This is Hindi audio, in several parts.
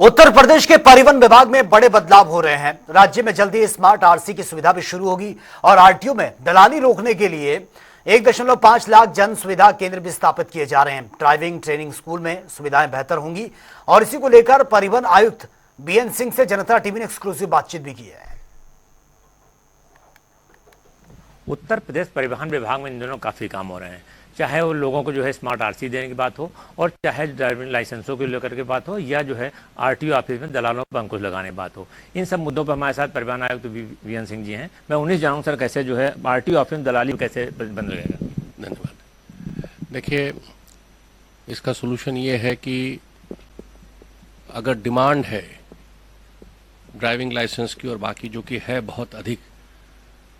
उत्तर प्रदेश के परिवहन विभाग में बड़े बदलाव हो रहे हैं। राज्य में जल्दी स्मार्ट आरसी की सुविधा भी शुरू होगी और आरटीओ में दलाली रोकने के लिए 1.5 लाख जन सुविधा केंद्र भी स्थापित किए जा रहे हैं। ड्राइविंग ट्रेनिंग स्कूल में सुविधाएं बेहतर होंगी और इसी को लेकर परिवहन आयुक्त बीएन सिंह से जनता टीवी ने एक्सक्लूसिव बातचीत भी की है। उत्तर प्रदेश परिवहन विभाग में इन दिनों काफ़ी काम हो रहे हैं, चाहे वो लोगों को जो है स्मार्ट आरसी देने की बात हो और चाहे ड्राइविंग लाइसेंसों को लेकर के बात हो या जो है आरटीओ ऑफिस में दलालों पर अंकुश लगाने की बात हो। इन सब मुद्दों पर हमारे साथ परिवहन आयुक्त बीएन सिंह जी हैं। मैं उन्हीं जानूँ सर, कैसे जो है आरटीओ ऑफिस में दलाली कैसे बंद लगेगा? धन्यवाद। देखिए, इसका सोल्यूशन ये है कि अगर डिमांड है ड्राइविंग लाइसेंस की और बाकी जो कि है बहुत अधिक,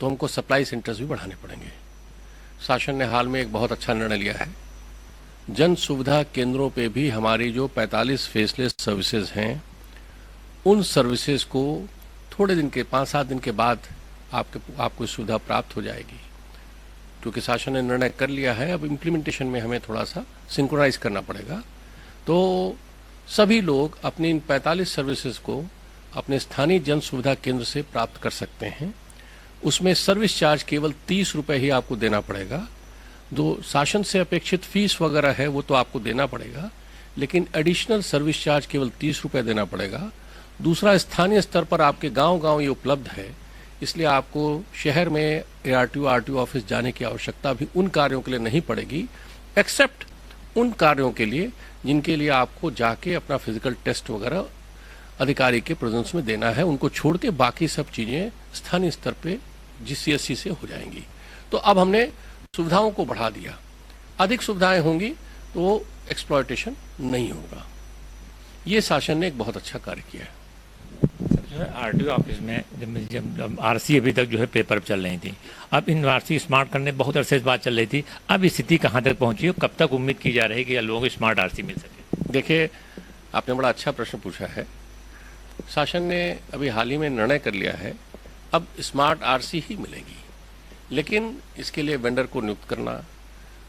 तो हमको सप्लाई सेंटर्स भी बढ़ाने पड़ेंगे। शासन ने हाल में एक बहुत अच्छा निर्णय लिया है। जन सुविधा केंद्रों पे भी हमारी जो 45 फेसलेस सर्विसेज हैं, उन सर्विसेज को थोड़े दिन के 5-7 दिन के बाद आपको सुविधा प्राप्त हो जाएगी, क्योंकि शासन ने निर्णय कर लिया है। अब इम्प्लीमेंटेशन में हमें थोड़ा सा सिंक्रोनाइज करना पड़ेगा। तो सभी लोग अपनी इन 45 सर्विसेज को अपने स्थानीय जन सुविधा केंद्र से प्राप्त कर सकते हैं। उसमें सर्विस चार्ज केवल 30 रुपये ही आपको देना पड़ेगा। जो शासन से अपेक्षित फीस वगैरह है वो तो आपको देना पड़ेगा, लेकिन एडिशनल सर्विस चार्ज केवल 30 रुपये देना पड़ेगा। दूसरा, स्थानीय स्तर पर आपके गांव-गांव ये उपलब्ध है, इसलिए आपको शहर में आरटीओ ऑफिस जाने की आवश्यकता भी उन कार्यों के लिए नहीं पड़ेगी, एक्सेप्ट उन कार्यों के लिए जिनके लिए आपको जाके अपना फिजिकल टेस्ट वगैरह अधिकारी के प्रेजेंस में देना है। उनको छोड़ के बाकी सब चीजें स्थानीय स्तर पे जीसीएससी से हो जाएंगी। तो अब हमने सुविधाओं को बढ़ा दिया, अधिक सुविधाएं होंगी तो एक्सप्लॉयटेशन नहीं होगा। ये शासन ने एक बहुत अच्छा कार्य किया है। आरटीओ ऑफिस में जब आरसी अभी तक जो है पेपर पर चल रही थी, अब इन आरसी स्मार्ट करने बहुत अरसे से बात चल रही थी, अब स्थिति कहाँ तक पहुंची है? कब तक उम्मीद की जा रही है कि लोगों को स्मार्ट आरसी मिल सके? देखिए, आपने बड़ा अच्छा प्रश्न पूछा है। शासन ने अभी हाल ही में निर्णय कर लिया है, अब स्मार्ट आरसी ही मिलेगी, लेकिन इसके लिए वेंडर को नियुक्त करना,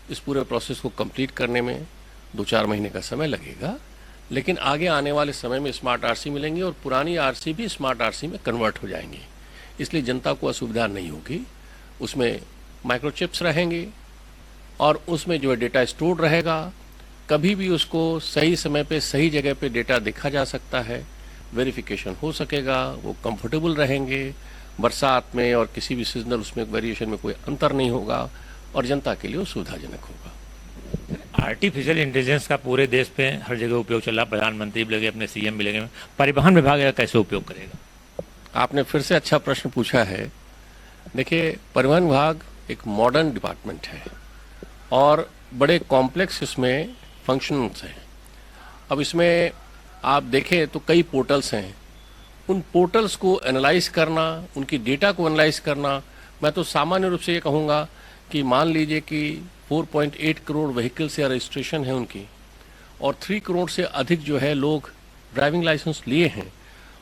इस पूरे प्रोसेस को कंप्लीट करने में 2-4 महीने का समय लगेगा। लेकिन आगे आने वाले समय में स्मार्ट आरसी मिलेंगी और पुरानी आरसी भी स्मार्ट आरसी में कन्वर्ट हो जाएंगी, इसलिए जनता को असुविधा नहीं होगी। उसमें माइक्रोचिप्स रहेंगे और उसमें जो है डेटा स्टोर रहेगा। कभी भी उसको सही समय पे सही जगह पे डेटा देखा जा सकता है, वेरिफिकेशन हो सकेगा, वो कंफर्टेबल रहेंगे। बरसात में और किसी भी सीजनल उसमें वेरिएशन में कोई अंतर नहीं होगा और जनता के लिए वो सुविधाजनक होगा। आर्टिफिशियल इंटेलिजेंस का पूरे देश पे हर जगह उपयोग चल रहा, प्रधानमंत्री भी लगे, अपने सीएम भी लगे, परिवहन विभाग कैसे उपयोग करेगा? आपने फिर से अच्छा प्रश्न पूछा है। देखिए, परिवहन विभाग एक मॉडर्न डिपार्टमेंट है और बड़े कॉम्प्लेक्स इसमें फंक्शंस हैं। अब इसमें आप देखें तो कई पोर्टल्स हैं। उन पोर्टल्स को एनालाइज करना, उनकी डेटा को एनालाइज करना, मैं तो सामान्य रूप से ये कहूँगा कि मान लीजिए कि 4.8 करोड़ व्हीकल्स या रजिस्ट्रेशन है उनकी, और 3 करोड़ से अधिक जो है लोग ड्राइविंग लाइसेंस लिए हैं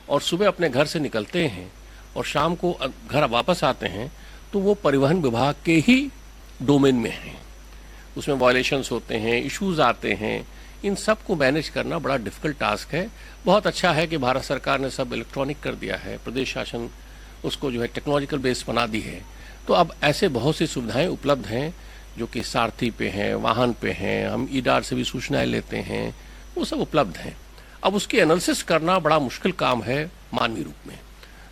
और सुबह अपने घर से निकलते हैं और शाम को घर वापस आते हैं, तो वो परिवहन विभाग के ही डोमेन में हैं। उसमें वायलेशंस होते हैं, इश्यूज आते हैं, इन सब को मैनेज करना बड़ा डिफिकल्ट टास्क है। बहुत अच्छा है कि भारत सरकार ने सब इलेक्ट्रॉनिक कर दिया है, प्रदेश शासन उसको जो है टेक्नोलॉजिकल बेस बना दी है। तो अब ऐसे बहुत सी सुविधाएं उपलब्ध हैं जो कि सारथी पे हैं, वाहन पे हैं, हम ईडार से भी सूचनाएं लेते हैं, वो सब उपलब्ध हैं। अब उसकी एनालिसिस करना बड़ा मुश्किल काम है मानवीय रूप में।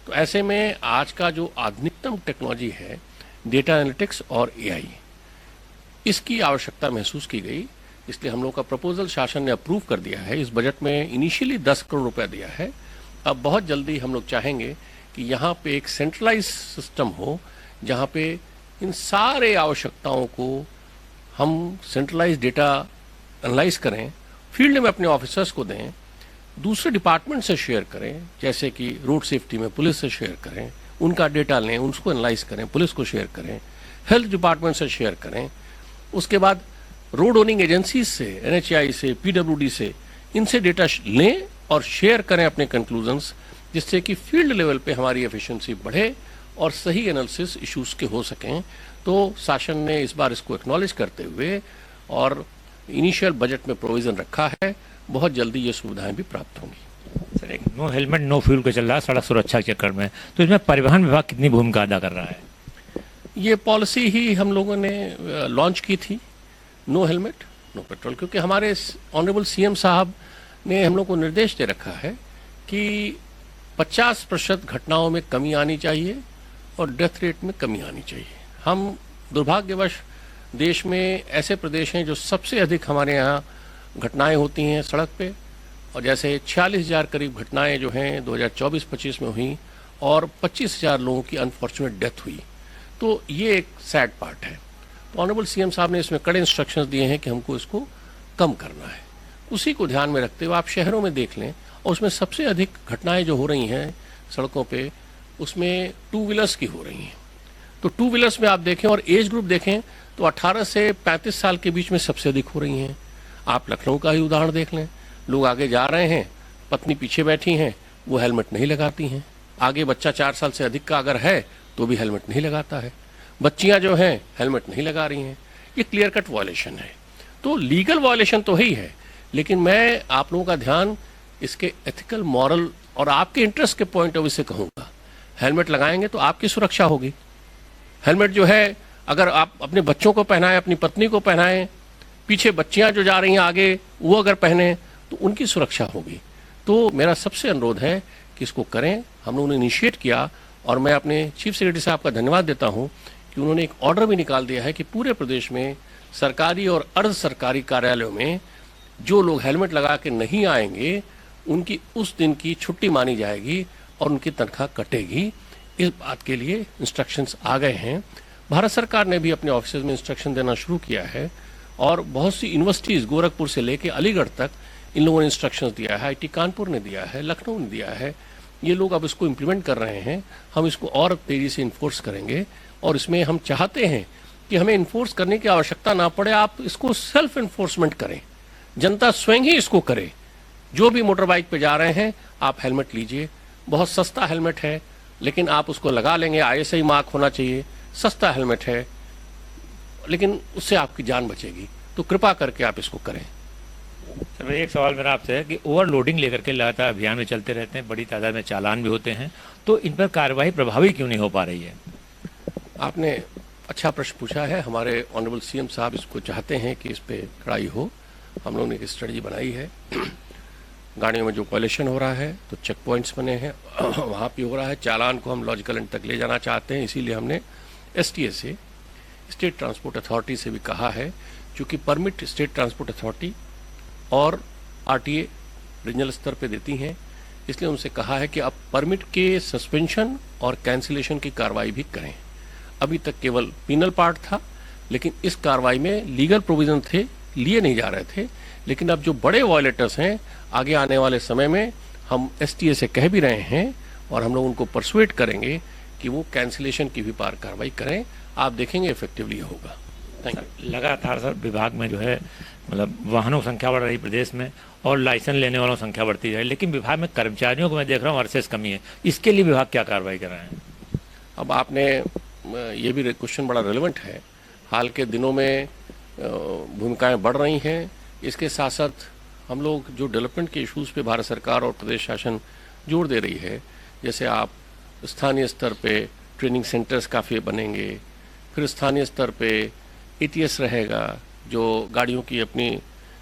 तो ऐसे में आज का जो आधुनिकतम टेक्नोलॉजी है, डेटा एनालिटिक्स और एआई, इसकी आवश्यकता महसूस की गई, इसलिए हम लोग का प्रपोजल शासन ने अप्रूव कर दिया है। इस बजट में इनिशियली 10 करोड़ रुपया दिया है। अब बहुत जल्दी हम लोग चाहेंगे कि यहाँ पे एक सेंट्रलाइज सिस्टम हो, जहाँ पे इन सारे आवश्यकताओं को हम सेंट्रलाइज डेटा एनालाइज करें, फील्ड में अपने ऑफिसर्स को दें, दूसरे डिपार्टमेंट से शेयर करें, जैसे कि रोड सेफ्टी में पुलिस से शेयर करें, उनका डेटा लें, उसको एनालाइज करें, पुलिस को शेयर करें, हेल्थ डिपार्टमेंट से शेयर करें, उसके बाद रोड ओनिंग एजेंसी से, एनएचएआई से, पीडब्ल्यूडी से, इनसे डेटा लें और शेयर करें अपने कंक्लूजन्स, जिससे कि फील्ड लेवल पे हमारी एफिशिएंसी बढ़े और सही एनालिसिस इश्यूज के हो सकें। तो शासन ने इस बार इसको एक्नॉलेज करते हुए और इनिशियल बजट में प्रोविजन रखा है, बहुत जल्दी ये सुविधाएं भी प्राप्त होंगी। नो हेलमेट नो फ्यूल का चल रहा है सड़क सुरक्षा के चक्कर में, तो इसमें परिवहन विभाग कितनी भूमिका अदा कर रहा है? ये पॉलिसी ही हम लोगों ने लॉन्च की थी, नो हेलमेट नो पेट्रोल, क्योंकि हमारे ऑनरेबल सीएम साहब ने हम लोग को निर्देश दे रखा है कि 50% घटनाओं में कमी आनी चाहिए और डेथ रेट में कमी आनी चाहिए। हम दुर्भाग्यवश देश में ऐसे प्रदेश हैं जो सबसे अधिक हमारे यहाँ घटनाएं होती हैं सड़क पे, और जैसे 46,000 करीब घटनाएं जो हैं 2024-25 में हुई और 25,000 लोगों की अनफॉर्चुनेट डेथ हुई। तो ये एक सैड पार्ट है। तो ऑनरेबल सीएम साहब ने इसमें कड़े इंस्ट्रक्शंस दिए हैं कि हमको इसको कम करना है। उसी को ध्यान में रखते हुए आप शहरों में देख लें, और उसमें सबसे अधिक घटनाएं जो हो रही हैं सड़कों पे, उसमें टू व्हीलर्स की हो रही हैं। तो टू व्हीलर्स में आप देखें और एज ग्रुप देखें तो 18 से 35 साल के बीच में सबसे अधिक हो रही हैं। आप लखनऊ का ही उदाहरण देख लें, लोग आगे जा रहे हैं, पत्नी पीछे बैठी हैं, वो हेलमेट नहीं लगाती हैं। आगे बच्चा 4 साल से अधिक का अगर है तो भी हेलमेट नहीं लगाता है। बच्चियां जो हैं हेलमेट नहीं लगा रही हैं। ये क्लियर कट वायलेशन है। तो लीगल वायलेशन तो ही है, लेकिन मैं आप लोगों का ध्यान इसके एथिकल, मॉरल और आपके इंटरेस्ट के पॉइंट ऑफ व्यू से कहूंगा। हेलमेट लगाएंगे तो आपकी सुरक्षा होगी। हेलमेट जो है अगर आप अपने बच्चों को पहनाएं, अपनी पत्नी को पहनाएं, पीछे बच्चियां जो जा रही हैं आगे वो अगर पहने तो उनकी सुरक्षा होगी। तो मेरा सबसे अनुरोध है कि इसको करें। हम लोगों ने इनिशिएट किया और मैं अपने चीफ सेक्रेटरी साहब का धन्यवाद देता हूं कि उन्होंने एक ऑर्डर भी निकाल दिया है कि पूरे प्रदेश में सरकारी और अर्ध सरकारी कार्यालयों में जो लोग हेलमेट लगा के नहीं आएंगे उनकी उस दिन की छुट्टी मानी जाएगी और उनकी तनख्वाह कटेगी। इस बात के लिए इंस्ट्रक्शंस आ गए हैं। भारत सरकार ने भी अपने ऑफिस में इंस्ट्रक्शन देना शुरू किया है और बहुत सी यूनिवर्सिटीज गोरखपुर से लेकर अलीगढ़ तक इन लोगों ने इंस्ट्रक्शंस दिया है। आईटी कानपुर ने दिया है, लखनऊ ने दिया है। ये लोग अब इसको इम्प्लीमेंट कर रहे हैं। हम इसको और तेजी से इन्फोर्स करेंगे और इसमें हम चाहते हैं कि हमें इन्फोर्स करने की आवश्यकता ना पड़े, आप इसको सेल्फ इन्फोर्समेंट करें, जनता स्वयं ही इसको करे। जो भी मोटर बाइक पे जा रहे हैं आप हेलमेट लीजिए, बहुत सस्ता हेलमेट है, लेकिन आप उसको लगा लेंगे। ISI मार्क होना चाहिए, सस्ता हेलमेट है, लेकिन उससे आपकी जान बचेगी। तो कृपा करके आप इसको करें। सर, एक सवाल मेरा आपसे है कि ओवरलोडिंग लेकर के लगातार अभियान में चलते रहते हैं, बड़ी तादाद में चालान भी होते हैं, तो इन पर कार्रवाई प्रभावी क्यों नहीं हो पा रही है? आपने अच्छा प्रश्न पूछा है। हमारे ऑनरेबल सीएम साहब इसको चाहते हैं कि इस पे कड़ाई हो। हम लोगों ने एक स्ट्रेटजी बनाई है। गाड़ियों में जो पॉल्यूशन हो रहा है तो चेक पॉइंट्स बने हैं, वहाँ पे हो रहा है। चालान को हम लॉजिकल एंड तक ले जाना चाहते हैं, इसीलिए हमने STA से, स्टेट ट्रांसपोर्ट अथॉरिटी से भी कहा है, क्योंकि परमिट स्टेट ट्रांसपोर्ट अथॉरिटी और RTA रीजनल स्तर पे देती हैं, इसलिए उनसे कहा है कि अब परमिट के सस्पेंशन और कैंसिलेशन की कार्रवाई भी करें। अभी तक केवल पीनल पार्ट था, लेकिन इस कार्रवाई में लीगल प्रोविजन थे, लिए नहीं जा रहे थे। लेकिन अब जो बड़े वायलेटर्स हैं, आगे आने वाले समय में हम STA से कह भी रहे हैं और हम लोग उनको परसुएट करेंगे कि वो कैंसिलेशन की भी पार कार्रवाई करें। आप देखेंगे इफेक्टिवली होगा। Thank you. लगातार सर विभाग में जो है मतलब वाहनों की संख्या बढ़ रही प्रदेश में और लाइसेंस लेने वालों की संख्या बढ़ती है, लेकिन विभाग में कर्मचारियों को मैं देख रहा हूँ वर्सेस कमी है। इसके लिए विभाग क्या कार्रवाई कर रहे हैं? अब आपने ये भी क्वेश्चन बड़ा रेलेवेंट है। हाल के दिनों में भूमिकाएं बढ़ रही हैं। इसके साथ साथ हम लोग जो डेवलपमेंट के इश्यूज पे भारत सरकार और प्रदेश शासन जोर दे रही है, जैसे आप स्थानीय स्तर पे ट्रेनिंग सेंटर्स काफ़ी बनेंगे, फिर स्थानीय स्तर पे ATS रहेगा जो गाड़ियों की अपनी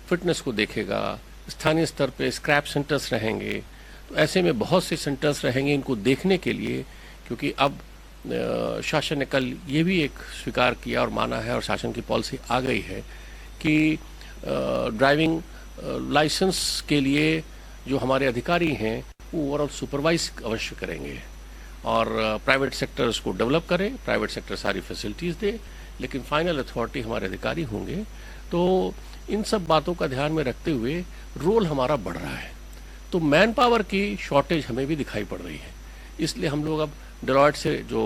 फिटनेस को देखेगा, स्थानीय स्तर पे स्क्रैप सेंटर्स रहेंगे। तो ऐसे में बहुत से सेंटर्स रहेंगे इनको देखने के लिए, क्योंकि अब शासन ने कल ये भी एक स्वीकार किया और माना है और शासन की पॉलिसी आ गई है कि ड्राइविंग लाइसेंस के लिए जो हमारे अधिकारी हैं वो ओवरऑल सुपरवाइज अवश्य करेंगे और प्राइवेट सेक्टर उसको डेवलप करे, प्राइवेट सेक्टर सारी फैसिलिटीज़ दे, लेकिन फाइनल अथॉरिटी हमारे अधिकारी होंगे। तो इन सब बातों का ध्यान में रखते हुए रोल हमारा बढ़ रहा है। तो मैन पावर की शॉर्टेज हमें भी दिखाई पड़ रही है, इसलिए हम लोग अब डेलॉयट से जो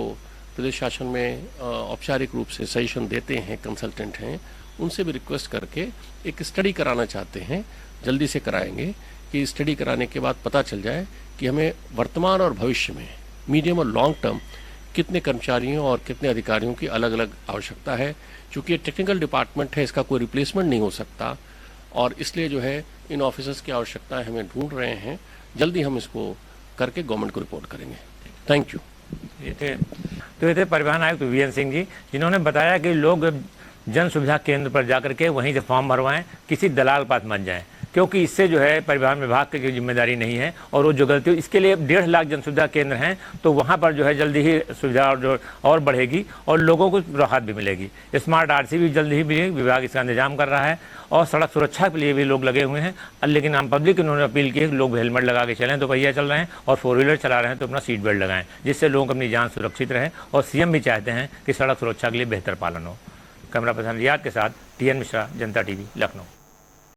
प्रदेश शासन में औपचारिक रूप से सजेशन देते हैं, कंसल्टेंट हैं, उनसे भी रिक्वेस्ट करके एक स्टडी कराना चाहते हैं। जल्दी से कराएंगे कि स्टडी कराने के बाद पता चल जाए कि हमें वर्तमान और भविष्य में मीडियम और लॉन्ग टर्म कितने कर्मचारियों और कितने अधिकारियों की अलग अलग आवश्यकता है। चूँकि ये टेक्निकल डिपार्टमेंट है, इसका कोई रिप्लेसमेंट नहीं हो सकता और इसलिए जो है इन ऑफिसर्स की आवश्यकताएं हमें ढूंढ रहे हैं। जल्दी हम इसको करके गवर्नमेंट को रिपोर्ट करेंगे। Thank you. ये थे परिवहन आयुक्त वीएन सिंह जी, जिन्होंने बताया कि लोग जन सुविधा केंद्र पर जाकर के वहीं से फॉर्म भरवाएं, किसी दलाल पास मत जाएं, क्योंकि इससे जो है परिवहन विभाग की जिम्मेदारी नहीं है। और वो जो गलती, इसके लिए 1.5 लाख जन सुविधा केंद्र हैं, तो वहाँ पर जो है जल्दी ही सुविधा जो और बढ़ेगी और लोगों को राहत भी मिलेगी। स्मार्ट आरसी भी जल्दी ही मिलेगी, विभाग इसका इंतजाम कर रहा है और सड़क सुरक्षा के लिए भी लोग लगे हुए हैं। लेकिन आम पब्लिक इन्होंने अपील की है कि लोग हेलमेट लगा के चलें, तो भैया चल रहे हैं और 4 व्हीलर चला रहे हैं तो अपना सीट बेल्ट लगाएं, जिससे लोगों को अपनी जान सुरक्षित रहे। और सीएम भी चाहते हैं कि सड़क सुरक्षा के लिए बेहतर पालन हो। कैमरा पर्सन रियाद के साथ टीएन मिश्रा, जनता टीवी, लखनऊ।